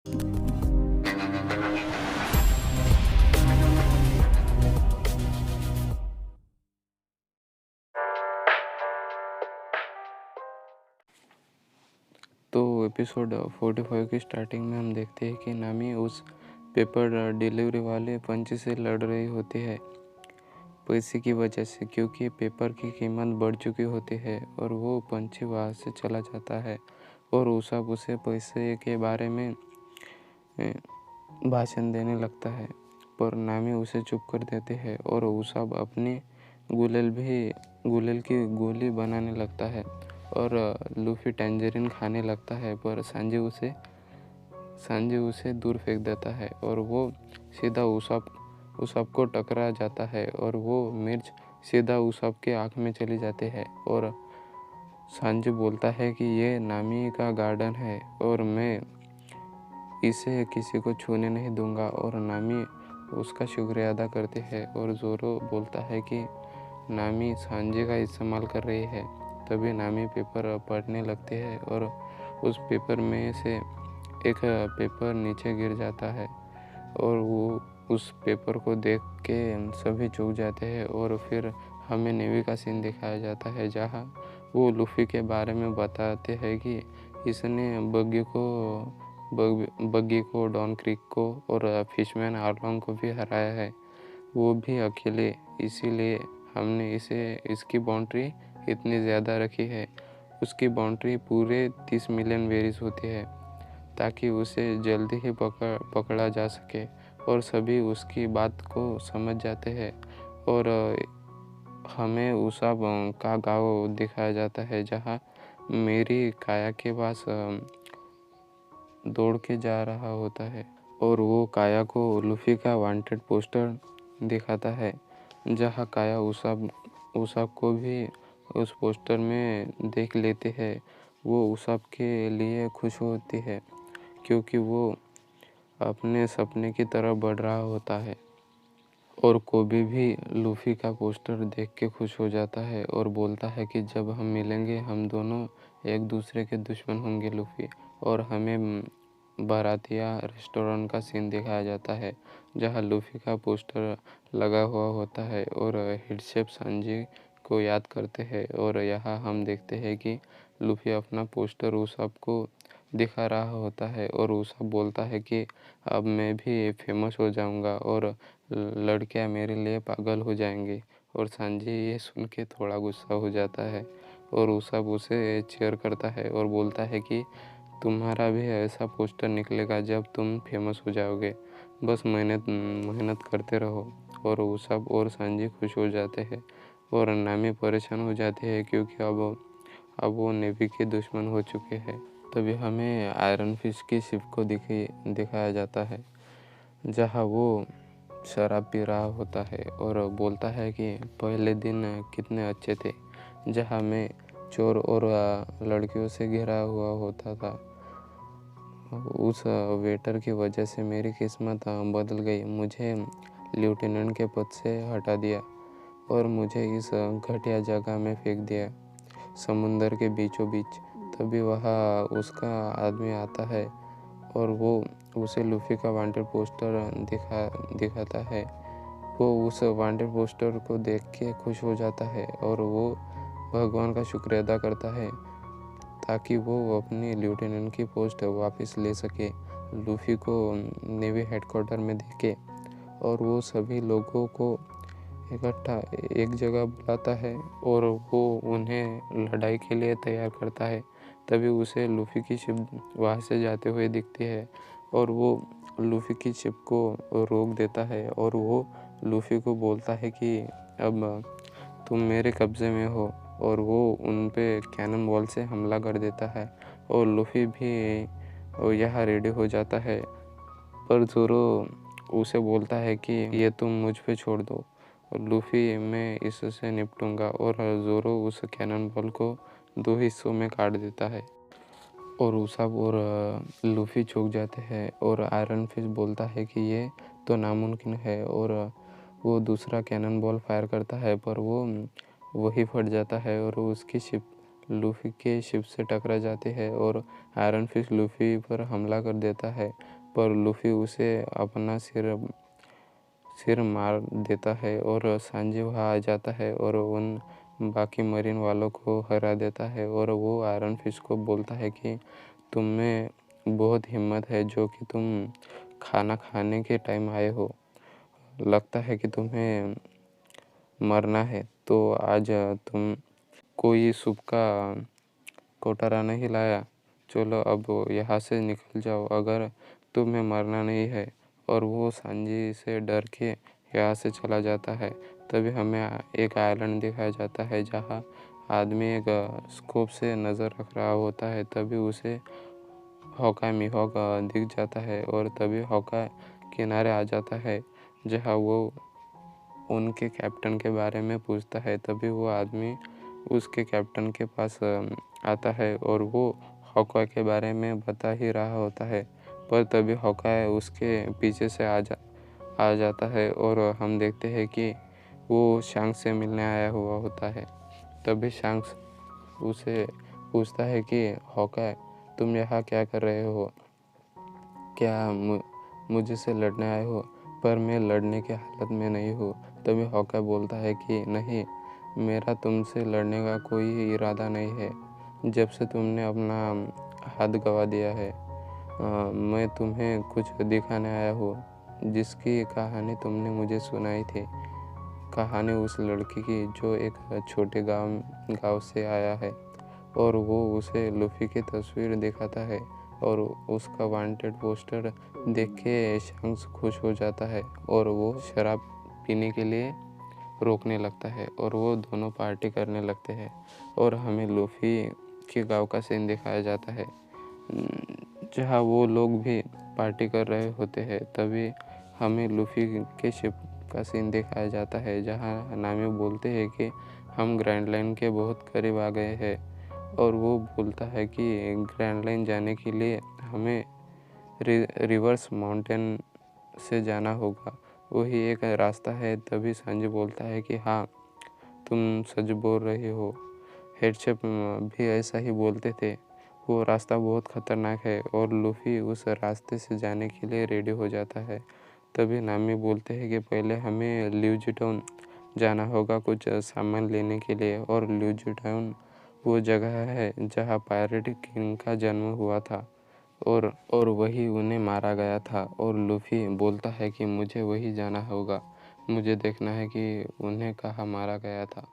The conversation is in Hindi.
तो एपिसोड 45 की स्टार्टिंग में हम देखते हैं कि नामी उस पेपर डिलीवरी वाले पंछी से लड़ रही होती है पैसे की वजह से, क्योंकि पेपर की कीमत बढ़ चुकी होती है और वो पंछी वहाँ से चला जाता है और ऊसब उसे पैसे के बारे में भाषण देने लगता है, पर नामी उसे चुप कर देते हैं और ऊसब अपनी गुलेल की गोली बनाने लगता है और लूफी टैंजरीन खाने लगता है, पर सांजी उसे दूर फेंक देता है और वो सीधा ऊसब को टकरा जाता है और वो मिर्च सीधा ऊसब के आँख में चली जाती है और सांजी बोलता है कि ये नामी का गार्डन है और मैं इसे किसी को छूने नहीं दूंगा, और नामी उसका शुक्रिया अदा करती है और जोरो बोलता है कि नामी सांजी का इस्तेमाल कर रही है। तभी नामी पेपर पढ़ने लगती है और उस पेपर में से एक पेपर नीचे गिर जाता है और वो उस पेपर को देख के सभी चौंक जाते हैं और फिर हमें नेवी का सीन दिखाया जाता है जहाँ वो लूफी के बारे में बताते हैं कि इसने बग्गी को डॉन क्रीक को और फिशमैन आर्लोंग को भी हराया है, वो भी अकेले, इसीलिए हमने इसकी बाउंड्री इतनी ज़्यादा रखी है। उसकी बाउंड्री पूरे 30 मिलियन बेरीज होती है ताकि उसे जल्दी ही पकड़ा जा सके, और सभी उसकी बात को समझ जाते हैं और हमें ऊसब का गाँव दिखाया जाता है जहाँ मेरी काया के पास दौड़ के जा रहा होता है और वो काया को लूफी का वांटेड पोस्टर दिखाता है, जहाँ काया ऊसब को भी उस पोस्टर में देख लेते हैं। वो ऊसब के लिए खुश होती है क्योंकि वो अपने सपने की तरफ बढ़ रहा होता है, और कोबी भी लूफी का पोस्टर देख के खुश हो जाता है और बोलता है कि जब हम मिलेंगे हम दोनों एक दूसरे के दुश्मन होंगे लूफी। और हमें बारातिया रेस्टोरेंट का सीन दिखाया जाता है जहां लूफी का पोस्टर लगा हुआ होता है और हेड शेफ सांजी को याद करते हैं, और यहाँ हम देखते हैं कि लूफी अपना पोस्टर ऊसब को दिखा रहा होता है और ऊसब बोलता है कि अब मैं भी फेमस हो जाऊंगा और लड़कियां मेरे लिए पागल हो जाएंगी, और सांजी ये सुन के थोड़ा गुस्सा हो जाता है और ऊसब उसे चीयर करता है और बोलता है कि तुम्हारा भी ऐसा पोस्टर निकलेगा जब तुम फेमस हो जाओगे, बस मेहनत करते रहो। और ऊसब और सांजी खुश हो जाते हैं और नामी परेशान हो जाती है क्योंकि अब वो नेवी के दुश्मन हो चुके हैं। तभी हमें आयरन फिश की शिप को दिखाया जाता है जहाँ वो शराब पी रहा होता है और बोलता है कि पहले दिन कितने अच्छे थे, जहाँ मैं चोर और लड़कियों से घिरा हुआ होता था। उस वेटर की वजह से मेरी किस्मत बदल गई, मुझे लेफ्टिनेंट के पद से हटा दिया और मुझे इस घटिया जगह में फेंक दिया समुंदर के बीचों बीच। तभी वहाँ उसका आदमी आता है और वो उसे लूफी का वांटेड पोस्टर दिखाता है। वो उस वांटेड पोस्टर को देख के खुश हो जाता है और वो भगवान का शुक्रिया अदा करता है ताकि वो अपनी लेफ्टिनेंट की पोस्ट वापस ले सके। लूफी को नेवी हेडक्वार्टर में देखे और वो सभी लोगों को इकट्ठा एक जगह बुलाता है और वो उन्हें लड़ाई के लिए तैयार करता है। तभी उसे लूफी की शिप वहाँ से जाते हुए दिखती है और वो लूफी की शिप को रोक देता है और वो लूफी को बोलता है कि अब तुम मेरे कब्ज़े में हो, और वो उन पे कैनन बॉल से हमला कर देता है और लूफी भी यहाँ रेडी हो जाता है, पर जोरो उसे बोलता है कि ये तुम मुझ पे छोड़ दो और लूफी मैं इससे निपटूंगा, और जोरो उस कैनन बॉल को 2 हिस्सों में काट देता है और ऊसब और लूफी चौंक जाते हैं और आयरन फिश बोलता है कि ये तो नामुमकिन है, और वो दूसरा कैनन बॉल फायर करता है पर वो वही फट जाता है और उसकी शिप लूफी के शिप से टकरा जाती है और आयरन फिश लूफी पर हमला कर देता है, पर लूफी उसे अपना सिर मार देता है और सांजी वहाँ आ जाता है और उन बाकी मरीन वालों को हरा देता है। और वो आयरन फिश को बोलता है कि तुम में बहुत हिम्मत है जो कि तुम खाना खाने के टाइम आए हो। लगता है कि तुम्हें मरना है, तो आज तुम कोई सूप का कोटरा नहीं लाया। चलो अब यहाँ से निकल जाओ अगर तुम्हें मरना नहीं है। और वो सांजी से डर के यहाँ से चला जाता है। तभी हमें एक आइलैंड दिखाया जाता है जहाँ आदमी एक स्कोप से नज़र रख रहा होता है। तभी उसे हॉकाय मिहॉक दिख जाता है और तभी हॉकाय किनारे आ जाता है जहाँ वो उनके कैप्टन के बारे में पूछता है। तभी वो आदमी उसके कैप्टन के पास आता है और वो हॉकाय के बारे में बता ही रहा होता है, पर तभी हॉकाय उसके पीछे से आ जाता है और हम देखते हैं कि वो शैंक्स से मिलने आया हुआ होता है। तभी शैंक्स उसे पूछता है कि हॉकाय, तुम यहाँ क्या कर रहे हो? क्या मुझे से लड़ने आए हो? पर मैं लड़ने की हालत में नहीं हूँ। तभी हॉकाय बोलता है कि नहीं, मेरा तुमसे लड़ने का कोई इरादा नहीं है। जब से तुमने अपना हाथ गंवा दिया है, मैं तुम्हें कुछ दिखाने आया हूँ जिसकी कहानी तुमने मुझे सुनाई थी। कहानी उस लड़की की जो एक छोटे गांव से आया है और वो उसे लूफी की तस्वीर दिखाता है और उसका वांटेड पोस्टर देख के शंक्स खुश हो जाता है और वो शराब पीने के लिए रोकने लगता है और वो दोनों पार्टी करने लगते हैं। और हमें लूफी के गांव का सीन दिखाया जाता है जहाँ वो लोग भी पार्टी कर रहे होते हैं। तभी हमें लूफी के शिप का सीन दिखाया जाता है जहाँ नामी बोलते हैं कि हम ग्रैंड लाइन के बहुत करीब आ गए हैं। और वो बोलता है कि ग्रैंड लाइन जाने के लिए हमें रिवर्स माउंटेन से जाना होगा, वही एक रास्ता है। तभी सांजी बोलता है कि हाँ, तुम सच बोल रहे हो, हेडशेप भी ऐसा ही बोलते थे। वो रास्ता बहुत खतरनाक है और लूफी उस रास्ते से जाने के लिए रेडी हो जाता है। तभी नामी बोलते हैं कि पहले हमें ल्यूजी टाउन जाना होगा कुछ सामान लेने के लिए। और ल्यूजी टाउन वो जगह है जहाँ पायरेट किंग का जन्म हुआ था और वही उन्हें मारा गया था। और लूफी बोलता है कि मुझे वही जाना होगा, मुझे देखना है कि उन्हें कहाँ मारा गया था।